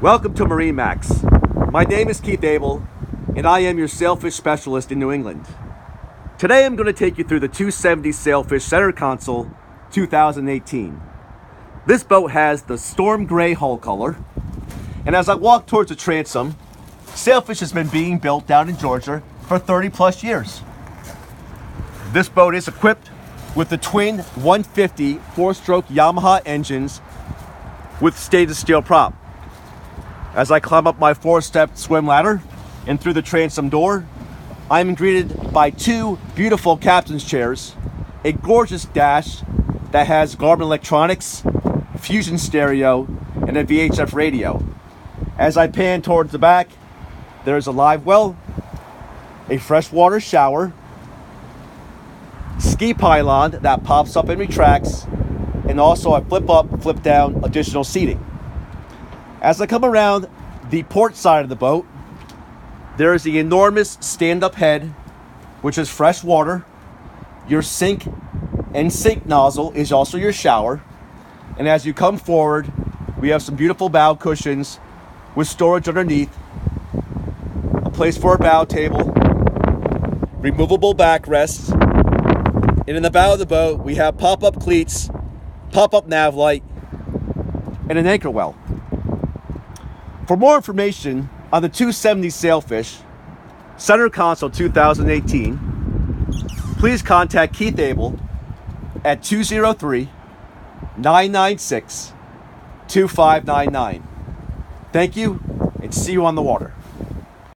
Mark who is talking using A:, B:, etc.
A: Welcome to MarineMax. My name is Keith Abel, and I am your sailfish specialist in New England. Today I'm going to take you through the 270 Sailfish Center Console 2018. This boat has the storm gray hull color, and as I walk towards the transom, Sailfish has been being built down in Georgia for 30 plus years. This boat is equipped with the twin 150 four-stroke Yamaha engines with stainless steel prop. As I climb up my four-step swim ladder and through the transom door, I'm greeted by two beautiful captain's chairs, a gorgeous dash that has Garmin electronics, Fusion stereo, and a VHF radio. As I pan towards the back, there's a live well, a freshwater shower, ski pylon that pops up and retracts, and also a flip-up, flip-down additional seating. As I come around the port side of the boat, there is the enormous stand-up head, which is fresh water. Your sink nozzle is also your shower. And as you come forward, we have some beautiful bow cushions with storage underneath, a place for a bow table, removable backrests, and in the bow of the boat, we have pop-up cleats, pop-up nav light, and an anchor well. For more information on the 270 Sailfish Center Console 2018, please contact Keith Abel at 203-996-2599. Thank you, and see you on the water.